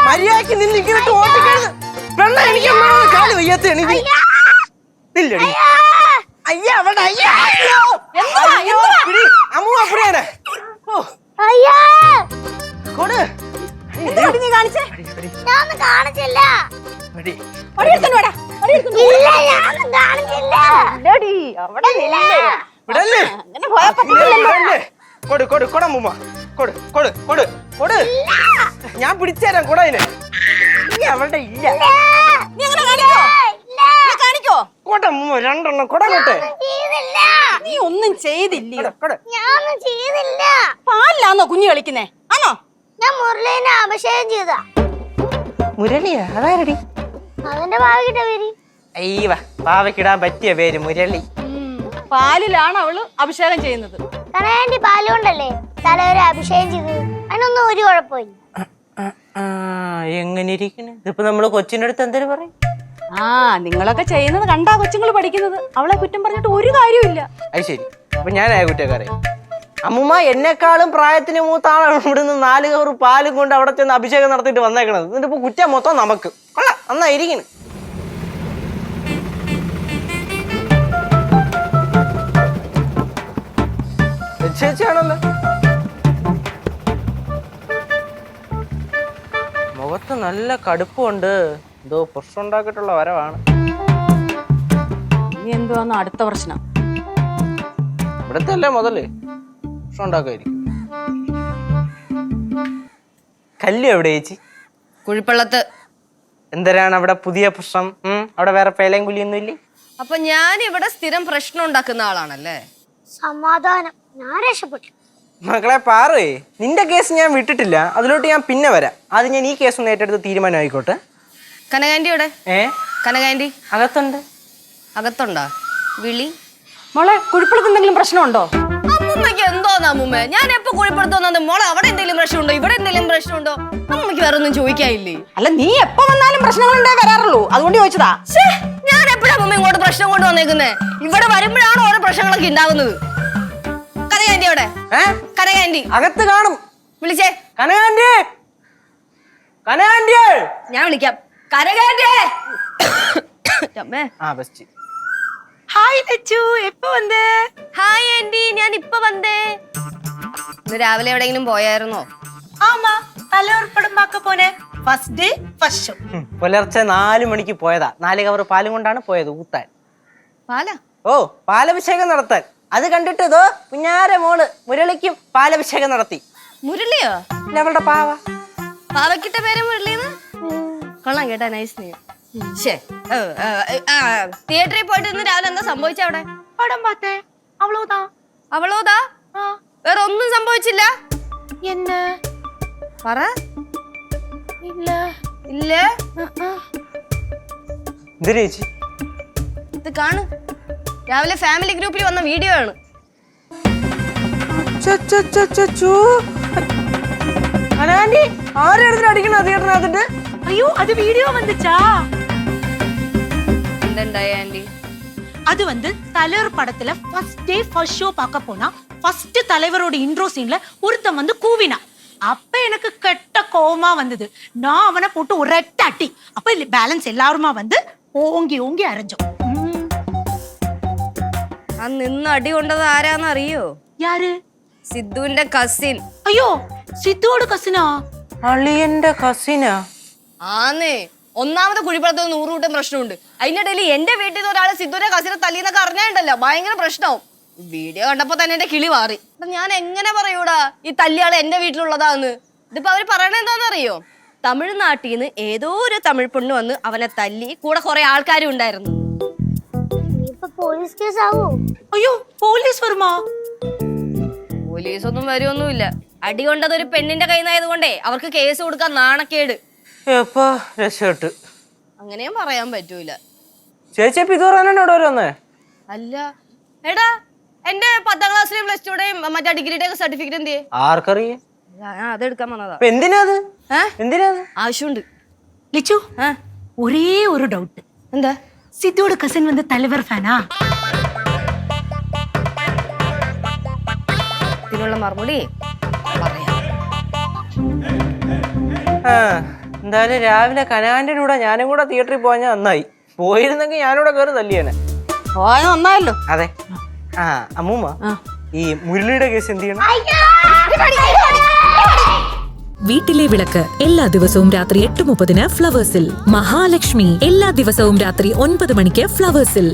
മര്യാദക്ക് നിന്നിട്ട് ഓട്ടിക്കരുത്. പെണ്ണ എനിക്ക് കാല് വയ്യാത്ത നില്ലടി. അയ്യ അവിടെ അമ്മ അപ്പടിയാണ്. നീ കാണിച്ചേ? ഞാൻ കാണിച്ചില്ല. ഞാൻ പിടിച്ചേരാം കൂടെ അതിന്. അവളുടെ ഇല്ല. രണ്ടെണ്ണം കൊടങ്ങോട്ടെ. നീ ഒന്നും ചെയ്തില്ല. പാലിലാന്നോ കുഞ്ഞു കളിക്കുന്നേ? ആണോ? ഞാൻ മുരളീനെ അഭിഷേകം ചെയ്ത. മുരളിയാ? അതാരടി? അവന്റെ പാവക്കിട്ട പേര്. അയ്യവ, പാവക്കിടാൻ പറ്റിയ പേര് മുരളി. പാലിലാണ് അവള് അഭിഷേകം ചെയ്യുന്നത്. കണയാണ്ടി പാലുകൊണ്ടല്ലേ തലവരെ അഭിഷേകം ചെയ്തത്. അതിനൊന്നും ഒരു കുഴപ്പമില്ല. എങ്ങനെ ഇരിക്കണ്? ഇതിപ്പോ നമ്മള് കൊച്ചിന്റെ അടുത്ത് എന്തൊരു പറയും? നിങ്ങളൊക്കെ ചെയ്യുന്നത് കണ്ടാ കൊച്ചുങ്ങൾ പഠിക്കുന്നത്. അവളെ കുറ്റം പറഞ്ഞിട്ട് ഒരു കാര്യമില്ല. അത് ശരി. അപ്പൊ ഞാനായ കുറ്റക്കാരെ. അമ്മുമ്മ എന്നെക്കാളും പ്രായത്തിന് മൂത്ത ആളാണ് ഇവിടുന്ന് 4 കവർ പാലും കൊണ്ട് അവിടെ ചെന്ന് അഭിഷേകം നടത്തിയിട്ട് വന്നേക്കണത്. എന്നിട്ട് ഇപ്പൊ കുറ്റം മൊത്തം നമുക്ക്. കൊള്ളാം, നന്നായിരിക്കണ്. ചേച്ചിയാണല്ലോ. മുഖത്ത് നല്ല കടുപ്പമുണ്ട്. എന്തോ പ്രശ്നം ഉണ്ടാക്കിയിട്ടുള്ള വരവാണ്. ഇനി എന്തുവാന്ന് അടുത്ത പ്രശ്നം? ഇവിടത്തെ അല്ലേ മുതല് പ്രശ്നം ഉണ്ടാക്കുമായിരിക്കും. കല്ല് എവിടെ ചേച്ചി? കുഴിപ്പള്ളത്ത്. എന്തരാണ് അവിടെ പുതിയ പ്രശ്നം? അവിടെ വേറെ പേലയും കുലിയൊന്നും ഇല്ലേ? അപ്പൊ ഞാൻ ഇവിടെ സ്ഥിരം പ്രശ്നം ഉണ്ടാക്കുന്ന ആളാണല്ലേ? സമാധാനം. ഞാൻ രക്ഷപ്പെട്ടു. മക്കളെ പാറേ, നിന്റെ കേസ് ഞാൻ വിട്ടിട്ടില്ല. അതിലോട്ട് ഞാൻ പിന്നെ വരാം. അത് ഞാൻ ഈ കേസ് ഒന്ന് ഏറ്റെടുത്ത് തീരുമാനമായിക്കോട്ടെ. കനകാന്റിയുടെ കനകാന്റി അകത്തുണ്ട്. അകത്തുണ്ടോ? വിളി മോളെ. കുഴിപ്പള്ളത്ത് എന്തെങ്കിലും പ്രശ്നമുണ്ടോ? അമ്മൂമ്മക്ക് എന്തോന്ന് അമ്മൂമ്മ? ഞാൻ എപ്പോ കുഴിപ്പള്ളത്ത് വന്നത്? മോളെ അവിടെ എന്തെങ്കിലും പ്രശ്നമുണ്ടോ? ഇവിടെ എന്തെങ്കിലും പ്രശ്നമുണ്ടോ? അമ്മൂമ്മക്ക് വേറെ ഒന്നും ചോദിക്കാനില്ലേ? അല്ല, നീ എപ്പോ വന്നാലും പ്രശ്നങ്ങളുണ്ടേ വരാറുള്ളൂ. അതുകൊണ്ട് ചോദിച്ചതാ. ഞാൻ എപ്പോഴാ അമ്മൂമ്മ ഇങ്ങോട്ട് പ്രശ്നം കൊണ്ട് വന്നേക്കുന്നേ? ഇവിടെ വരുമ്പോഴാണ് ഓരോ പ്രശ്നങ്ങളൊക്കെ ഉണ്ടാവുന്നത്. കനകാന്റി അവിടെ? കനകാന്റി അകത്ത് കാണും. വിളിച്ചേ. കനകാന്റി, കനകാന്റി. ഞാൻ വിളിക്കാം. കനകാന്റി. ഹായ് ലച്ചു, എപ്പോ വന്നേ? ഹായ് ആന്റി, ഞാൻ ഇപ്പൊ വന്നേ. ഇന്ന് രാവിലെ എവിടെയെങ്കിലും പോയായിരുന്നോ? ആമാ, തലയോർപ്പടം പാക്ക പോനെ. First day first show. പുലർച്ചെ 4 മണിക്ക് പോയതാ. 4 കവർ പാലും കൊണ്ടാണ് പോയത് ഊത്താൻ. പാലാ? ഓ, പാലഭിഷേകം നടത്താൻ. അത് കണ്ടിട്ട് ഇതോ കുഞ്ഞാര മോള് മുരളിക്കും പാലഭിഷേകം നടത്തി. മുരളിയോ? അവളുടെ പാവ. പാവക്കിട്ട പേര് മുരളിന്ന്? കൊള്ളാം കേട്ടാ, നൈസ് നെയിം. തിയേറ്ററിൽ പോയിട്ട് ഇന്ന് രാവിലെ എന്താ സംഭവിച്ച? അവിടെ പടം പാത്തേ. അവളോതാ. അവളോതാ? വേറെ ഒന്നും സംഭവിച്ചില്ല? എന്നെ പറ. ഇല്ല. ഇല്ല? ചേച്ചി ഇത് കാണു. രാവിലെ ഫാമിലി ഗ്രൂപ്പിൽ വന്ന വീഡിയോ ആണ്. അടിക്കണ? അയ്യോ, അത് വീഡിയോ வந்துச்சா? എന്തുണ്ടായി ആന്റി? அது தலைவர் படத்துல ஃபர்ஸ்ட் டே ஃபர்ஸ்ட் ஷோ பார்க்க போனா ஃபர்ஸ்ட் தலைவரோட இன்ட்ரோ சீன்ல ஒருத்தன் கூவினா. அப்ப எனக்கு கெட்ட கோவமா வந்தது. நான் அவனை போட்டு ஒரு அடி. அப்ப பேலன்ஸ் எல்லாருமா ஓங்கி ஓங்கி அரைஞ்சோம். നിന്ന് അടി കൊണ്ടത് ആരാന്ന് അറിയോ? யாரு? സിദ്ധുവിന്റെ കസിൻ. അയ്യോ, സിദ്ധുവോട് കസിനാ? അളിയന്റെ കസിനാ? ആന്നേ. ഒന്നാമത്തെ കുഴിപ്പള്ളത്ത് 100 കൂട്ടം പ്രശ്നമുണ്ട്. അതിനിടയിൽ എന്റെ വീട്ടിൽ നിന്ന് ഒരാളെ സിദ്ധുവിന്റെ കസിനെ തല്ലിന്നൊക്കെ അറിഞ്ഞാണ്ടല്ലോ ഭയങ്കര പ്രശ്നവും. വീഡിയോ കണ്ടപ്പോ തന്നെ എന്റെ കിളി മാറി. ഞാൻ എങ്ങനെ പറയൂടാ ഈ തല്ലിയാള് എന്റെ വീട്ടിലുള്ളതാന്ന്? ഇതിപ്പോ അവര് പറയണ എന്താണെന്നറിയോ? തമിഴ്നാട്ടിൽ നിന്ന് ഏതോ ഒരു തമിഴ് പെണ്ണ് വന്ന് അവനെ തല്ലി. കൂടെ കുറെ ആൾക്കാരും ഉണ്ടായിരുന്നു. പോലീസ് കേസ് ആവോ? അയ്യോ, പോലീസ് വരുമോ? പോലീസ് ഒന്നും വരുമൊന്നുമില്ല. അടി കൊണ്ടത് ഒരു പെണ്ണിന്റെ കയ്യിലായത് കൊണ്ടേ അവർക്ക് കേസ് കൊടുക്കാൻ നാണക്കേട്. രക്ഷപ്പെട്ടു. അങ്ങനെയും പറയാൻ പറ്റൂല. ചേച്ചി ഇത് പറയാനാണ് ഇവിടെ വന്നേ? അല്ല എടാ, എന്റെ 10ാം ക്ലാസ്സിലെയും പ്ലസ് ടുടെയും മറ്റേ ഡിഗ്രിയുടെ സർട്ടിഫിക്കറ്റ് എന്ത്? ആർക്കറിയാം? അതെടുക്കാൻ വന്നതാ. എന്തിനാത്? എന്തിനാത്? ആവശ്യമുണ്ട്. ലിച്ചു, ഒരേ ഒരു ഡൗട്ട്. എന്താ? സിദ്ധുവോട് കസിൻ തലവർ ഫാനാ? ഇതിനുള്ള മറുപടി പറയാം. ആ എന്തായാലും രാവിലെ കനാന്റെ കൂടെ ഞാനും കൂടെ തിയേറ്ററിൽ പോയാൽ നന്നായി. പോയിരുന്നെങ്കിൽ ഞാനിവിടെ കയറി തല്ലിയേനെ. പോയത് നന്നായല്ലോ. അതെ. ആ അമ്മൂമ്മ, ഈ മുരളിയുടെ കേസ് എന്ത് ചെയ്യണം? വീട്ടിലെ വിളക്ക് എല്ലാ ദിവസവും രാത്രി 8:30 ഫ്ലവേഴ്സിൽ. മഹാലക്ഷ്മി എല്ലാ ദിവസവും രാത്രി 9 മണിക്ക് ഫ്ലവേഴ്സിൽ.